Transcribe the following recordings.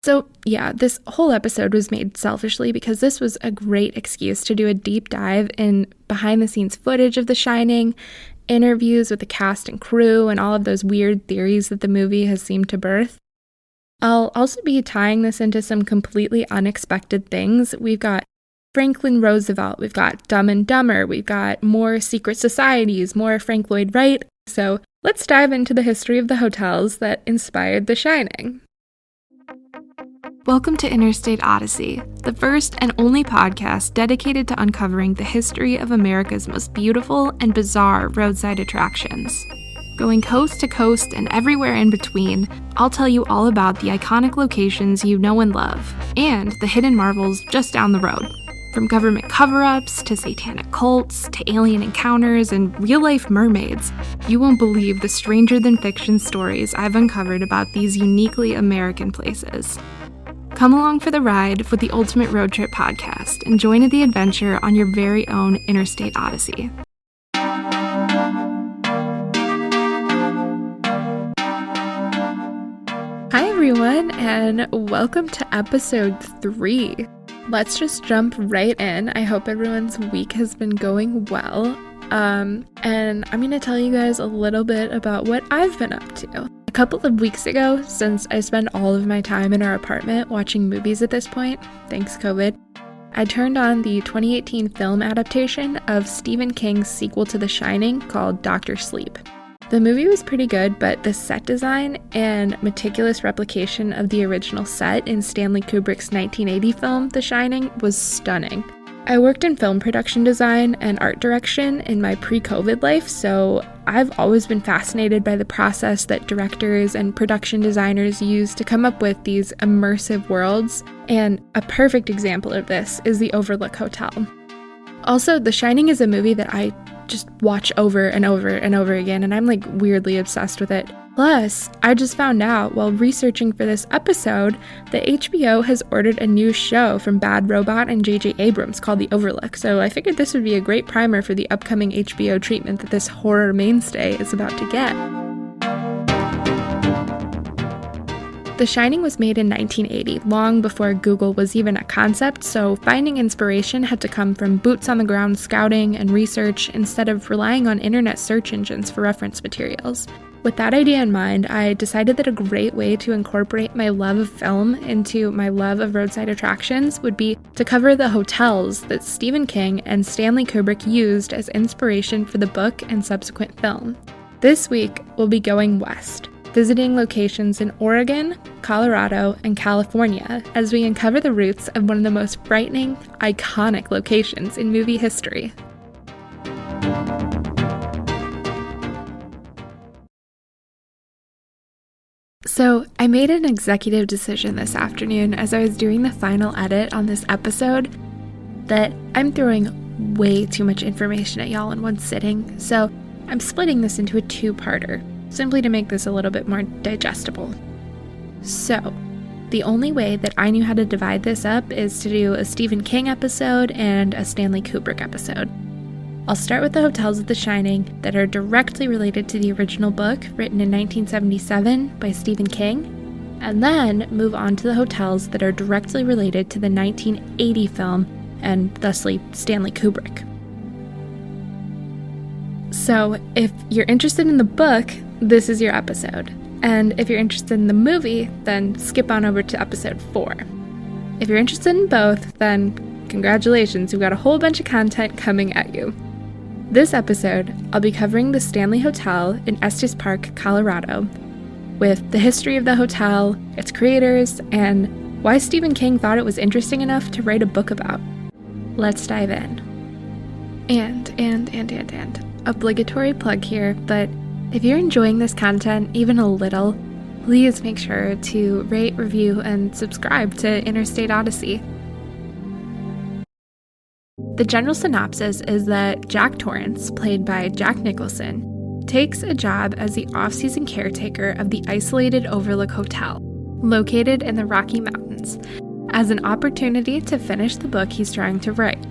So yeah, this whole episode was made selfishly because this was a great excuse to do a deep dive in behind-the-scenes footage of The Shining, interviews with the cast and crew, and all of those weird theories that the movie has seemed to birth. I'll also be tying this into some completely unexpected things. We've got Franklin Roosevelt, we've got Dumb and Dumber, we've got more secret societies, more Frank Lloyd Wright. So let's dive into the history of the hotels that inspired The Shining. Welcome to Interstate Odyssey, the first and only podcast dedicated to uncovering the history of America's most beautiful and bizarre roadside attractions. Going coast to coast and everywhere in between, I'll tell you all about the iconic locations you know and love, and the hidden marvels just down the road. From government cover-ups, to satanic cults, to alien encounters, and real-life mermaids, you won't believe the stranger-than-fiction stories I've uncovered about these uniquely American places. Come along for the ride with the Ultimate Road Trip Podcast and join the adventure on your very own Interstate Odyssey. Hi everyone, and welcome to episode 3. Let's just jump right in. I hope everyone's week has been going well. And I'm going to tell you guys a little bit about what I've been up to. A couple of weeks ago, since I spend all of my time in our apartment watching movies at this point, thanks COVID, I turned on the 2018 film adaptation of Stephen King's sequel to The Shining called Dr. Sleep. The movie was pretty good, but the set design and meticulous replication of the original set in Stanley Kubrick's 1980 film, The Shining, was stunning. I worked in film production design and art direction in my pre-COVID life, so I've always been fascinated by the process that directors and production designers use to come up with these immersive worlds, and a perfect example of this is the Overlook Hotel. Also, The Shining is a movie that I just watch over and over and over again, and I'm like weirdly obsessed with it. Plus, I just found out while researching for this episode that HBO has ordered a new show from Bad Robot and J.J. Abrams called The Overlook, so I figured this would be a great primer for the upcoming HBO treatment that this horror mainstay is about to get. The Shining was made in 1980, long before Google was even a concept, so finding inspiration had to come from boots-on-the-ground scouting and research instead of relying on internet search engines for reference materials. With that idea in mind, I decided that a great way to incorporate my love of film into my love of roadside attractions would be to cover the hotels that Stephen King and Stanley Kubrick used as inspiration for the book and subsequent film. This week, we'll be going west, visiting locations in Oregon, Colorado, and California as we uncover the roots of one of the most frightening, iconic locations in movie history. So, I made an executive decision this afternoon as I was doing the final edit on this episode that I'm throwing way too much information at y'all in one sitting, so I'm splitting this into a two-parter, simply to make this a little bit more digestible. So, the only way that I knew how to divide this up is to do a Stephen King episode and a Stanley Kubrick episode. I'll start with the hotels of The Shining that are directly related to the original book written in 1977 by Stephen King, and then move on to the hotels that are directly related to the 1980 film and thusly Stanley Kubrick. So, if you're interested in the book, this is your episode. And if you're interested in the movie, then skip on over to episode 4. If you're interested in both, then congratulations, we've got a whole bunch of content coming at you. This episode, I'll be covering the Stanley Hotel in Estes Park, Colorado, with the history of the hotel, its creators, and why Stephen King thought it was interesting enough to write a book about. Let's dive in. And, obligatory plug here, but if you're enjoying this content even a little, please make sure to rate, review, and subscribe to Interstate Odyssey. The general synopsis is that Jack Torrance, played by Jack Nicholson, takes a job as the off-season caretaker of the isolated Overlook Hotel, located in the Rocky Mountains, as an opportunity to finish the book he's trying to write.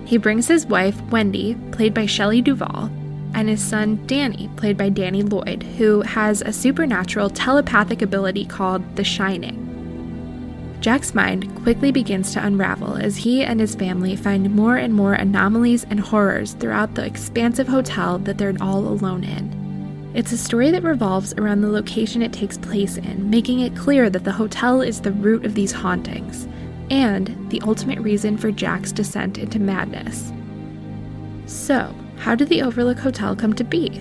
He brings his wife, Wendy, played by Shelley Duvall, and his son, Danny, played by Danny Lloyd, who has a supernatural telepathic ability called The Shining. Jack's mind quickly begins to unravel as he and his family find more and more anomalies and horrors throughout the expansive hotel that they're all alone in. It's a story that revolves around the location it takes place in, making it clear that the hotel is the root of these hauntings, and the ultimate reason for Jack's descent into madness. So, how did the Overlook Hotel come to be?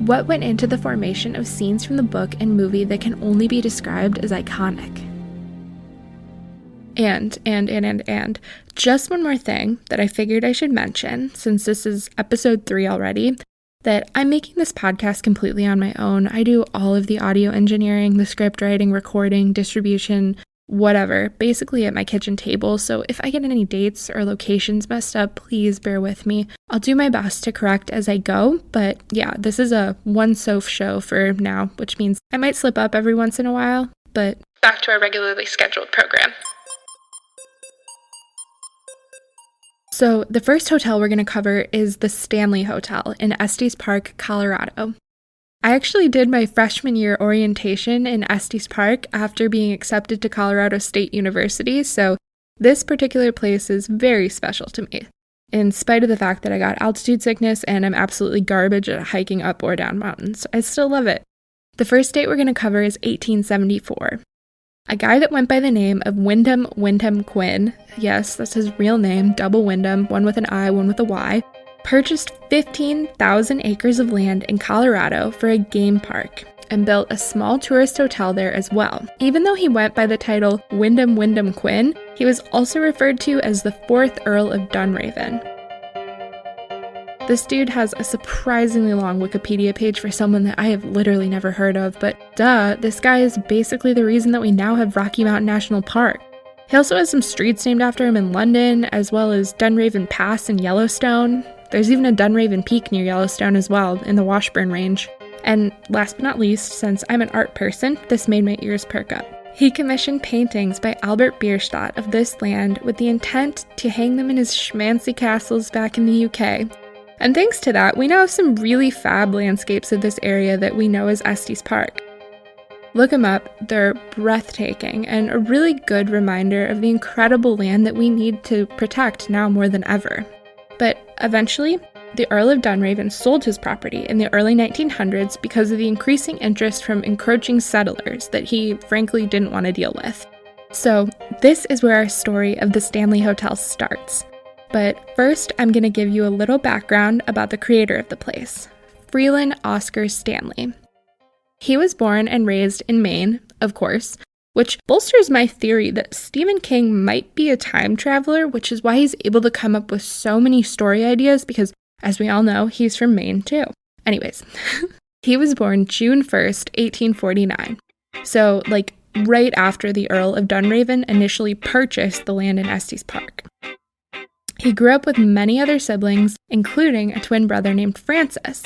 What went into the formation of scenes from the book and movie that can only be described as iconic? And just one more thing that I figured I should mention, since this is episode 3 already, that I'm making this podcast completely on my own. I do all of the audio engineering, the script writing, recording, distribution, whatever, basically at my kitchen table. So if I get any dates or locations messed up, please bear with me. I'll do my best to correct as I go, but yeah, this is a one Soph show for now, which means I might slip up every once in a while, but back to our regularly scheduled program. So the first hotel we're going to cover is the Stanley Hotel in Estes Park, Colorado. I actually did my freshman year orientation in Estes Park after being accepted to Colorado State University, so this particular place is very special to me, in spite of the fact that I got altitude sickness and I'm absolutely garbage at hiking up or down mountains. I still love it. The first date we're going to cover is 1874. A guy that went by the name of Wyndham Quinn, yes, that's his real name, double Wyndham, one with an I, one with a Y, purchased 15,000 acres of land in Colorado for a game park and built a small tourist hotel there as well. Even though he went by the title Wyndham Quinn, he was also referred to as the 4th Earl of Dunraven. This dude has a surprisingly long Wikipedia page for someone that I have literally never heard of, but duh, this guy is basically the reason that we now have Rocky Mountain National Park. He also has some streets named after him in London, as well as Dunraven Pass in Yellowstone. There's even a Dunraven Peak near Yellowstone as well, in the Washburn Range. And last but not least, since I'm an art person, this made my ears perk up. He commissioned paintings by Albert Bierstadt of this land with the intent to hang them in his schmancy castles back in the UK. And thanks to that, we now have some really fab landscapes of this area that we know as Estes Park. Look them up, they're breathtaking and a really good reminder of the incredible land that we need to protect now more than ever. But eventually, the Earl of Dunraven sold his property in the early 1900s because of the increasing interest from encroaching settlers that he frankly didn't want to deal with. So this is where our story of the Stanley Hotel starts. But first, I'm going to give you a little background about the creator of the place, Freeland Oscar Stanley. He was born and raised in Maine, of course, which bolsters my theory that Stephen King might be a time traveler, which is why he's able to come up with so many story ideas because, as we all know, he's from Maine too. Anyways, he was born June 1st, 1849. So, right after the Earl of Dunraven initially purchased the land in Estes Park. He grew up with many other siblings, including a twin brother named Francis.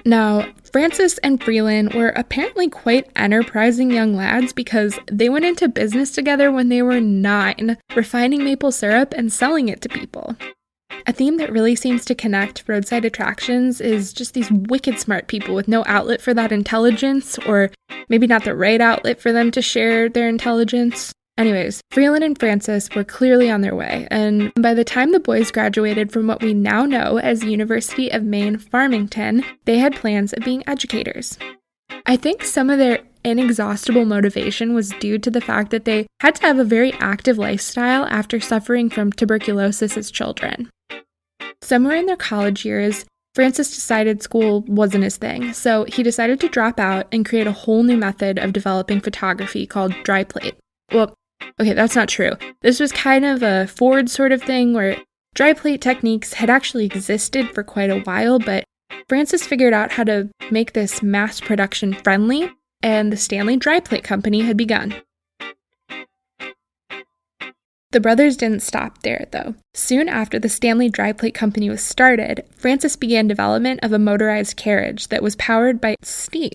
Now, Francis and Freeland were apparently quite enterprising young lads because they went into business together when they were 9, refining maple syrup and selling it to people. A theme that really seems to connect roadside attractions is just these wicked smart people with no outlet for that intelligence, or maybe not the right outlet for them to share their intelligence. Anyways, Freeland and Francis were clearly on their way, and by the time the boys graduated from what we now know as the University of Maine Farmington, they had plans of being educators. I think some of their inexhaustible motivation was due to the fact that they had to have a very active lifestyle after suffering from tuberculosis as children. Somewhere in their college years, Francis decided school wasn't his thing, so he decided to drop out and create a whole new method of developing photography called dry plate. Well, okay, that's not true. This was kind of a forward sort of thing where dry plate techniques had actually existed for quite a while, but Francis figured out how to make this mass production friendly, and the Stanley Dry Plate Company had begun. The brothers didn't stop there, though. Soon after the Stanley Dry Plate Company was started, Francis began development of a motorized carriage that was powered by steam.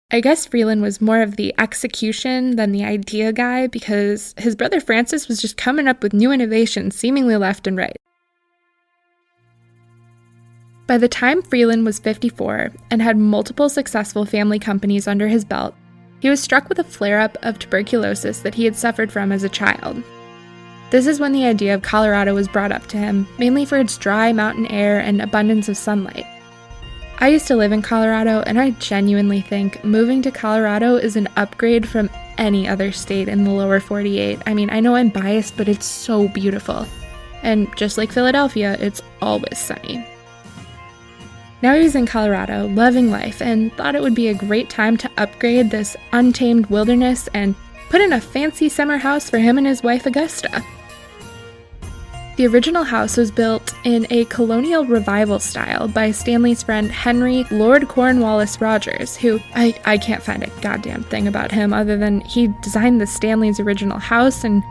I guess Freeland was more of the execution than the idea guy because his brother Francis was just coming up with new innovations seemingly left and right. By the time Freeland was 54 and had multiple successful family companies under his belt, He was struck with a flare-up of tuberculosis that he had suffered from as a child. This is when the idea of Colorado was brought up to him, mainly for its dry mountain air and abundance of sunlight. I used to live in Colorado, and I genuinely think moving to Colorado is an upgrade from any other state in the lower 48. I mean, I know I'm biased, but it's so beautiful. And just like Philadelphia, it's always sunny. Now he was in Colorado, loving life, and thought it would be a great time to upgrade this untamed wilderness and put in a fancy summer house for him and his wife Augusta. The original house was built in a colonial revival style by Stanley's friend Henry Lord Cornwallis Rogers, who I can't find a goddamn thing about him other than he designed the Stanley's original house, and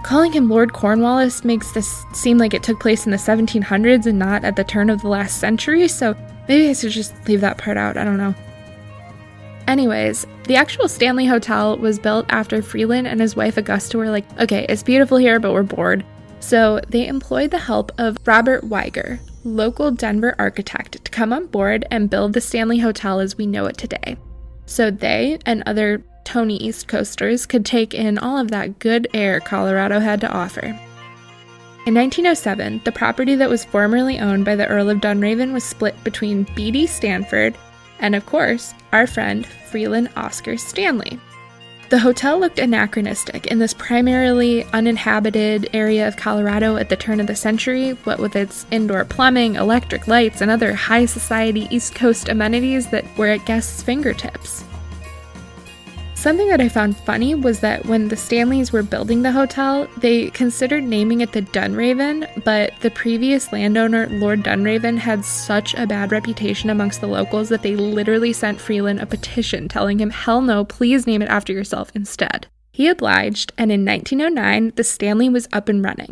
calling him Lord Cornwallis makes this seem like it took place in the 1700s and not at the turn of the last century, so maybe I should just leave that part out, I don't know. Anyways, the actual Stanley Hotel was built after Freeland and his wife Augusta were like, okay, it's beautiful here, but we're bored. So they employed the help of Robert Weiger, local Denver architect, to come on board and build the Stanley Hotel as we know it today. So they and other Tony East Coasters could take in all of that good air Colorado had to offer. In 1907, the property that was formerly owned by the Earl of Dunraven was split between B.D. Stanford and, of course, our friend Freeland Oscar Stanley. The hotel looked anachronistic in this primarily uninhabited area of Colorado at the turn of the century, what with its indoor plumbing, electric lights, and other high society East Coast amenities that were at guests' fingertips. Something that I found funny was that when the Stanleys were building the hotel, they considered naming it the Dunraven, but the previous landowner, Lord Dunraven, had such a bad reputation amongst the locals that they literally sent Freeland a petition telling him, hell no, please name it after yourself instead. He obliged, and in 1909, the Stanley was up and running.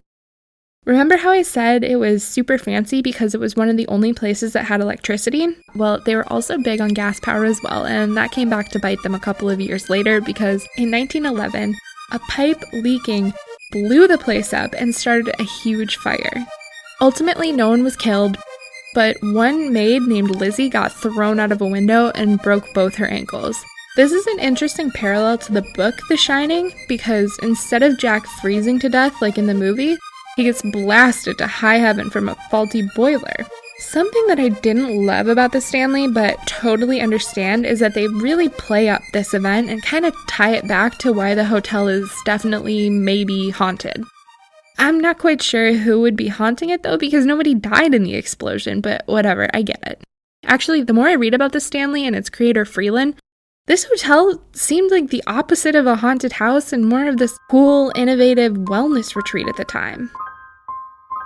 Remember how I said it was super fancy because it was one of the only places that had electricity? Well, they were also big on gas power as well, and that came back to bite them a couple of years later because in 1911, a pipe leaking blew the place up and started a huge fire. Ultimately, no one was killed, but one maid named Lizzie got thrown out of a window and broke both her ankles. This is an interesting parallel to the book The Shining because instead of Jack freezing to death like in the movie, he gets blasted to high heaven from a faulty boiler. Something that I didn't love about the Stanley, but totally understand, is that they really play up this event and kind of tie it back to why the hotel is definitely maybe haunted. I'm not quite sure who would be haunting it though, because nobody died in the explosion, but whatever, I get it. Actually, the more I read about the Stanley and its creator Freeland, this hotel seemed like the opposite of a haunted house and more of this cool, innovative wellness retreat at the time.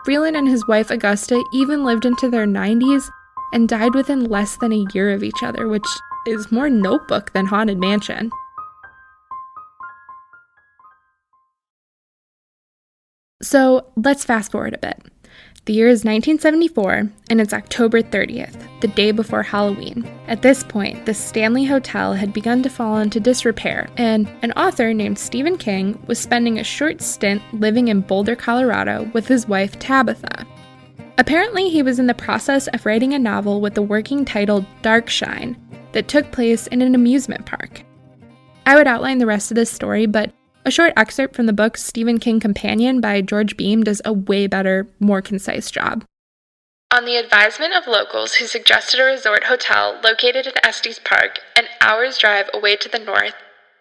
Freeland and his wife Augusta even lived into their 90s and died within less than a year of each other, which is more Notebook than Haunted Mansion. So let's fast forward a bit. The year is 1974, and it's October 30th, the day before Halloween. At this point, the Stanley Hotel had begun to fall into disrepair, and an author named Stephen King was spending a short stint living in Boulder, Colorado with his wife Tabitha. Apparently, he was in the process of writing a novel with the working title Darkshine that took place in an amusement park. I would outline the rest of this story, but a short excerpt from the book Stephen King Companion by George Beam does a way better, more concise job. On the advisement of locals who suggested a resort hotel located in Estes Park, an hour's drive away to the north,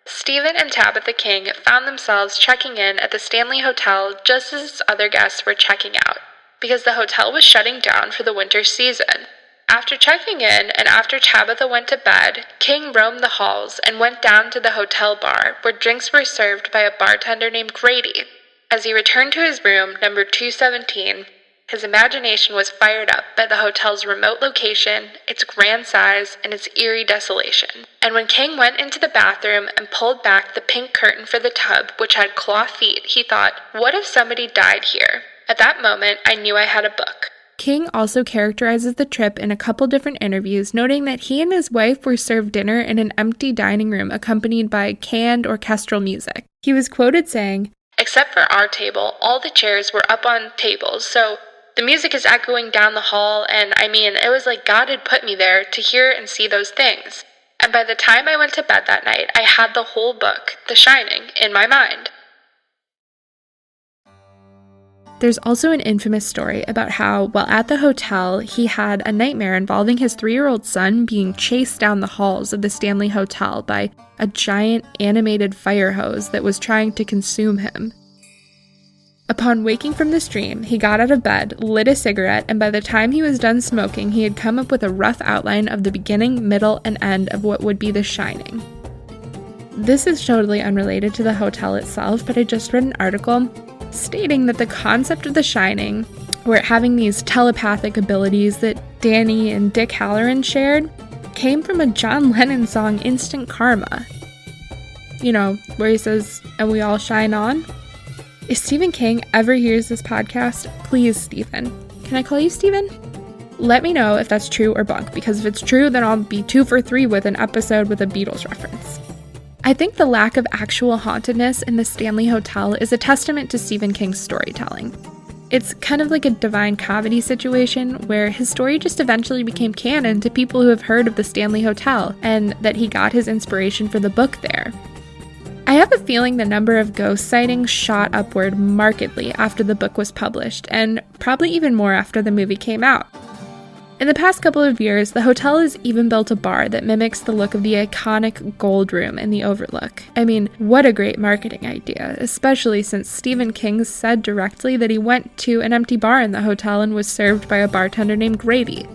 Stephen and Tabitha King found themselves checking in at the Stanley Hotel just as its other guests were checking out, because the hotel was shutting down for the winter season. After checking in and after Tabitha went to bed, King roamed the halls and went down to the hotel bar where drinks were served by a bartender named Grady. As he returned to his room, number 217, his imagination was fired up by the hotel's remote location, its grand size, and its eerie desolation. And when King went into the bathroom and pulled back the pink curtain for the tub, which had claw feet, he thought, what if somebody died here? At that moment, I knew I had a book. King also characterizes the trip in a couple different interviews, noting that he and his wife were served dinner in an empty dining room accompanied by canned orchestral music. He was quoted saying, "Except for our table, all the chairs were up on tables, so the music is echoing down the hall, and it was like God had put me there to hear and see those things. and by the time I went to bed that night, I had the whole book, The Shining, in my mind. There's also an infamous story about how, while at the hotel, he had a nightmare involving his 3-year-old son being chased down the halls of the Stanley Hotel by a giant animated fire hose that was trying to consume him. Upon waking from this dream, he got out of bed, lit a cigarette, and by the time he was done smoking, he had come up with a rough outline of the beginning, middle, and end of what would be The Shining. This is totally unrelated to the hotel itself, but I just read an article stating that the concept of The Shining, where having these telepathic abilities that Danny and Dick Halloran shared, came from a John Lennon song, Instant Karma. You know, where he says, "And we all shine on." If Stephen King ever hears this podcast, please, Stephen. Can I call you Stephen? Let me know if that's true or bunk, because if it's true, then I'll be 2 for 3 with an episode with a Beatles reference. I think the lack of actual hauntedness in the Stanley Hotel is a testament to Stephen King's storytelling. It's kind of like a Divine Comedy situation where his story just eventually became canon to people who have heard of the Stanley Hotel and that he got his inspiration for the book there. I have a feeling the number of ghost sightings shot upward markedly after the book was published, and probably even more after the movie came out. In the past couple of years, the hotel has even built a bar that mimics the look of the iconic Gold Room in the Overlook. I mean, what a great marketing idea, especially since Stephen King said directly that he went to an empty bar in the hotel and was served by a bartender named Grady.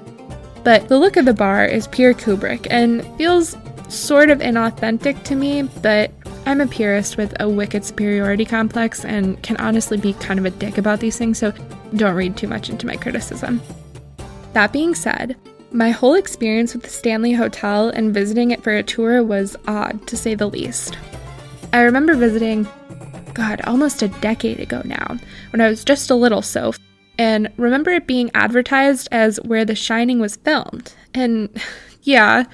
But the look of the bar is pure Kubrick and feels sort of inauthentic to me, but I'm a purist with a wicked superiority complex and can honestly be kind of a dick about these things, so don't read too much into my criticism. That being said, my whole experience with the Stanley Hotel and visiting it for a tour was odd, to say the least. I remember visiting, almost a decade ago now, when I was just a little Soph, and remember it being advertised as where The Shining was filmed. And yeah,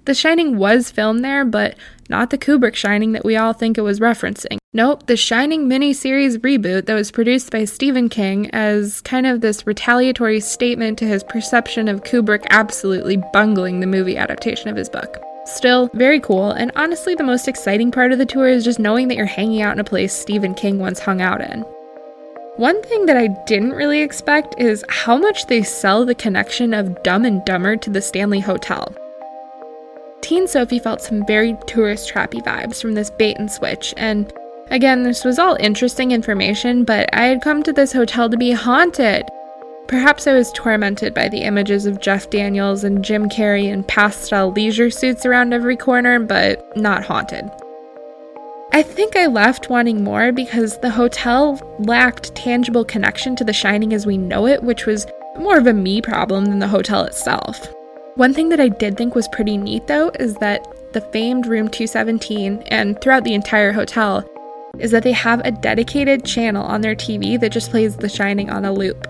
The Shining was filmed there, but not the Kubrick Shining that we all think it was referencing. Nope, the Shining miniseries reboot that was produced by Stephen King as kind of this retaliatory statement to his perception of Kubrick absolutely bungling the movie adaptation of his book. Still, very cool, and honestly the most exciting part of the tour is just knowing that you're hanging out in a place Stephen King once hung out in. One thing that I didn't really expect is how much they sell the connection of Dumb and Dumber to the Stanley Hotel. Teen Sophie felt some very tourist trappy vibes from this bait and switch, and again, this was all interesting information, but I had come to this hotel to be haunted. Perhaps I was tormented by the images of Jeff Daniels and Jim Carrey in pastel leisure suits around every corner, but not haunted. I think I left wanting more because the hotel lacked tangible connection to The Shining as we know it, which was more of a me problem than the hotel itself. One thing that I did think was pretty neat, though, is that the famed Room 217, and throughout the entire hotel, is that they have a dedicated channel on their TV that just plays The Shining on a loop.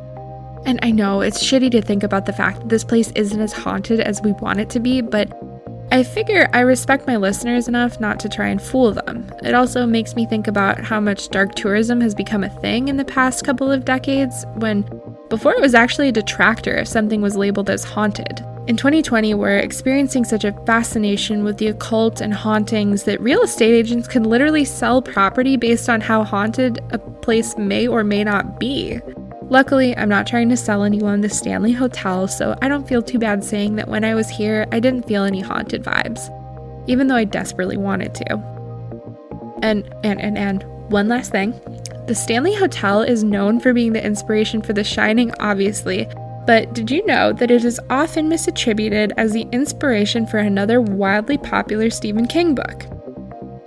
And I know it's shitty to think about the fact that this place isn't as haunted as we want it to be, but I figure I respect my listeners enough not to try and fool them. It also makes me think about how much dark tourism has become a thing in the past couple of decades, when before it was actually a detractor if something was labeled as haunted. In 2020, we're experiencing such a fascination with the occult and hauntings that real estate agents can literally sell property based on how haunted a place may or may not be. Luckily, I'm not trying to sell anyone the Stanley Hotel, so I don't feel too bad saying that when I was here, I didn't feel any haunted vibes, even though I desperately wanted to. And one last thing. The Stanley Hotel is known for being the inspiration for The Shining, obviously, but did you know that it is often misattributed as the inspiration for another wildly popular Stephen King book?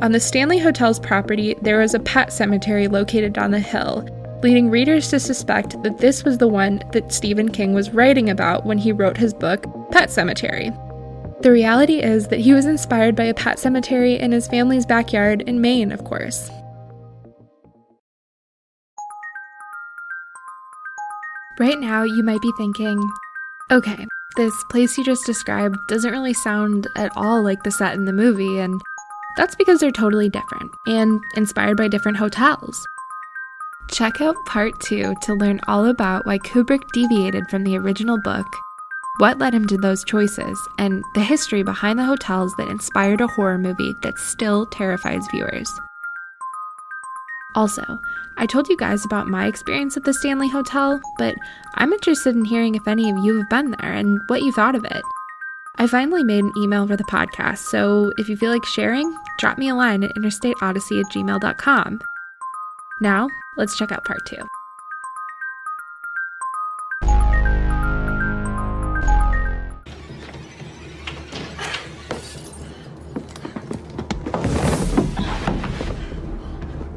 On the Stanley Hotel's property, there was a pet cemetery located on the hill, leading readers to suspect that this was the one that Stephen King was writing about when he wrote his book, Pet Sematary. The reality is that he was inspired by a pet cemetery in his family's backyard in Maine, of course. Right now, you might be thinking, okay, this place you just described doesn't really sound at all like the set in the movie, and that's because they're totally different, and inspired by different hotels. Check out part 2 to learn all about why Kubrick deviated from the original book, what led him to those choices, and the history behind the hotels that inspired a horror movie that still terrifies viewers. Also, I told you guys about my experience at the Stanley Hotel, but I'm interested in hearing if any of you have been there and what you thought of it. I finally made an email for the podcast, so if you feel like sharing, drop me a line at interstateodyssey@gmail.com. Now, let's check out part 2.